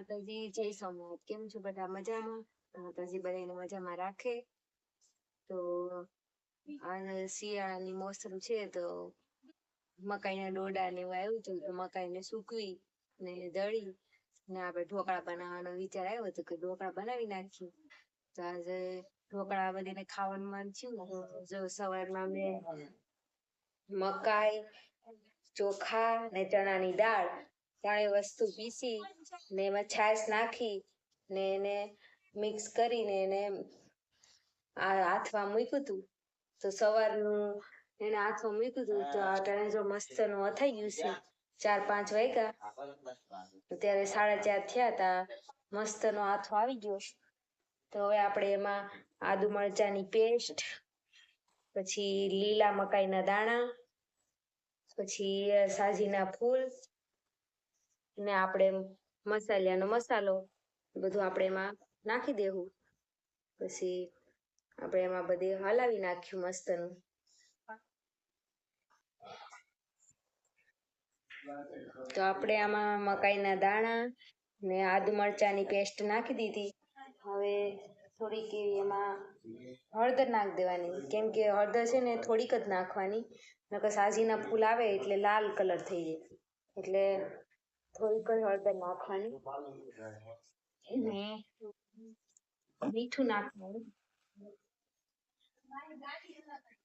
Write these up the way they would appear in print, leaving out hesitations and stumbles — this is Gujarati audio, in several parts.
માતાજી, જય સોમનાથ। કેમ છો બધા? મજામાં? માતાજી બધાને મજામાં રાખે। તો આ શિયાળાની મોસમ છે તો મકાઈના ડોડા ને એવું આવ્યું હતું, તો મકાઈને સૂકવી ને દળી ને આપણે ઢોકળા બનાવવાનો વિચાર આવ્યો હતો કે ઢોકળા બનાવી નાખીએ। તો આજે ઢોકળા બધાને ખાવાનું મન થયું, જો સવારમાં મેં મકાઈ, ચોખા ને ચણાની દાળ ત્રણેય વસ્તુ પીસી ને એમાં છાશ નાખી ને એને મિક્સ કરીને એને હાથમાં મૂક્યું હતું। તો સવારનું એને હાથમાં મૂક્યું હતું તો અટાણે જો મસ્તનું અથાઈ ગયું છે। 4-5 વાગ્યા ત્યારે 4:30 થયા તા મસ્તનો હાથો આવી ગયો। તો હવે આપણે એમાં આદુ મરચાની પેસ્ટ, પછી લીલા મકાઈના દાણા, પછી સાજીના ફૂલ ને આપણે મસાલાનો મસાલો બધું આપણે એમાં નાખી દેવું। પછી આપણે એમાં બધે હલાવી નાખ્યું મસ્તનું। તો આપણે આમાં મકાઈના દાણા ને આદુ મરચાની પેસ્ટ નાખી દીધી। હવે થોડીક એમાં હળદર નાખી દેવાની, કેમ કે હળદર છે ને થોડીક જ નાખવાની, નકર સાજીના ફૂલ આવે એટલે લાલ કલર થઈ જાય, એટલે થોડીક જ હળદર નાખવાની ને મીઠું નાખવાનું,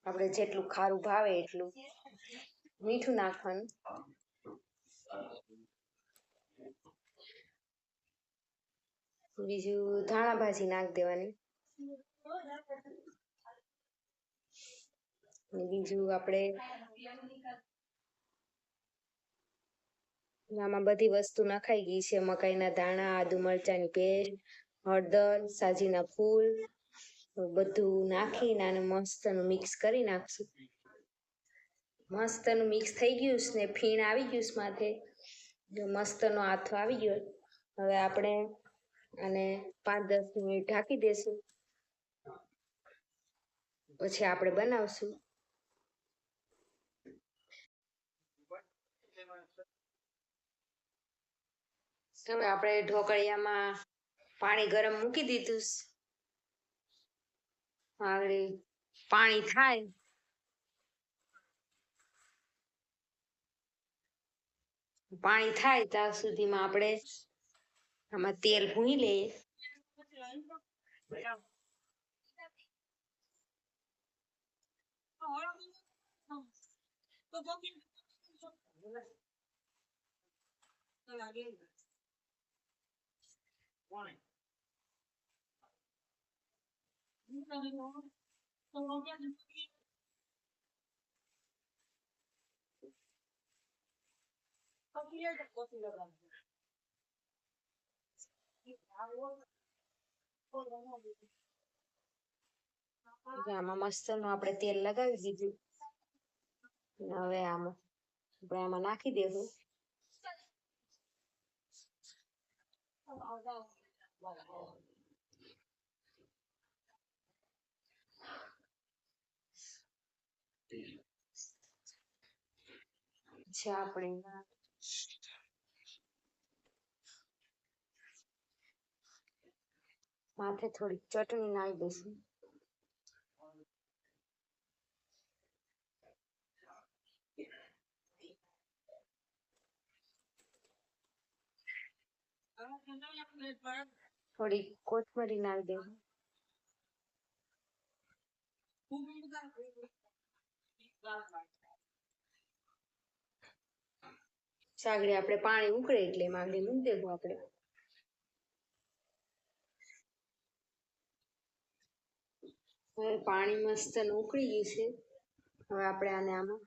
આપણે જેટલું ખારું ભાવે એટલું મીઠું નાખવાનું। બીજું ધાણા ભાજી નાખી દેવાની, બીજું આપણે આમાં બધી વસ્તુ નખાઈ ગઈ છે, મકાઈના દાણા, આદુ મરચાની પેસ્ટ, હળદર, સાજીના ફૂલ બધું નાખીને આને મસ્તનું મિક્સ કરી નાખશું। મસ્તનું મિક્સ થઈ ગયું ને ફીણ આવી ગયું માથે, મસ્તનો હાથો આવી ગયો। હવે આપણે આને 5-10 મિનિટ ઢાંકી દેશું, પછી આપણે બનાવશું। હવે આપણે ઢોકળિયામાં પાણી ગરમ મૂકી દીધું। હવે પાણી થાય ત્યાં સુધીમાં આપણે આમાં તેલ ભૂની લઈએ। આમાં મસ્તનું આપણે તેલ લગાવી દીધું, હવે આમાં નાખી દેવું। પછી આપણે માથે થોડીક ચટણી નાખી દઈશું। થોડી કોથમરી નાખી દેવું। સાગડી આપણે પાણી ઉકળે એટલે એમાં આગળ મૂકી દેવું આપણે। હવે પાણી મસ્ત ઉકળી ગયું છે, હવે આપણે આને આમાં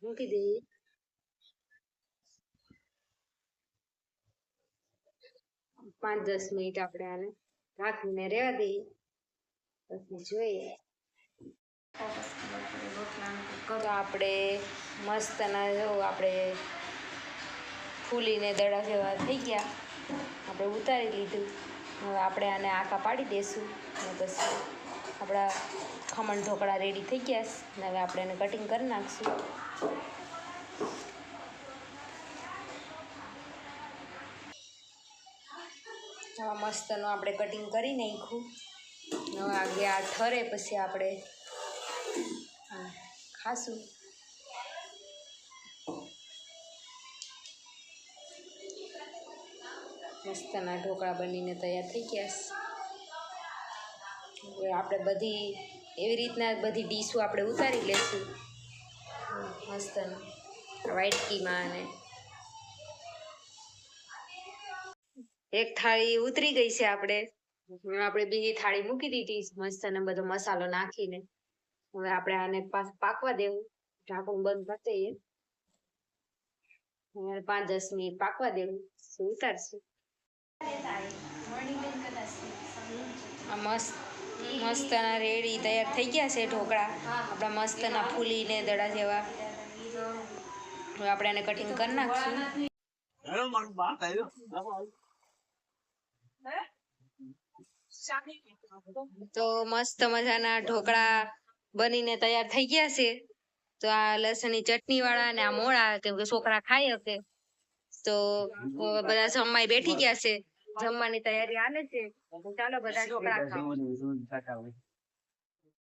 મૂકી દઈએ। પાંચ 10 મિનિટ આપણે આને ઢાંકીને રહેવા દઈએ, પછી જોઈએ। તો આપણે મસ્તના જો આપણે ફૂલીને દડા જેવા થઈ ગયા, આપણે ઉતારી લીધું। હવે આપણે આને આકા પાડી દઈશું અને પછી આપણા ખમણ ઢોકળા રેડી થઈ ગયા છે ને હવે આપણે એને કટિંગ કરી નાખશું। આવા મસ્તનું આપણે કટિંગ કરી નાખ્યું. હવે આગે આ ઠરે પછી આપણે ખાશું. મસ્તના ઢોકળા બનીને તૈયાર થઈ ગયા છે. હવે આપણે બધી એવી રીતના બધી ડીશો આપણે ઉતારી લેશું મસ્તનું વાટકીમાં. અને એક થાળી ઉતરી ગઈ છે. આપણે બીજી થાળી મૂકી દીધી મસ્તને બધો મસાલો નાખીને. હવે આપણે આને પાકવા દેવું. ઢાંકણું બંધ કરી દઈએ. 5-10 મિનિટ પાકવા દેવું, ઉતારશું. મસ્તના રેડી તૈયાર થઈ ગયા છે ઢોકળા આપણા. મસ્તના ફૂલીને દડા જેવા. હવે આપણે આને કટિંગ કરી નાખશું. તો મસ્ત મજાના ઢોકળા બનીને તૈયાર થઈ ગયા છે. તો આ લસણની ચટણી વાળા અને આ મોળા, કેમ કે છોકરા ખાઈ શકે. તો બધા જમવાય બેઠી ગયા છે. જમવાની તૈયારી હાલે છે. ચાલો બધા ઢોકળા ખાઓ.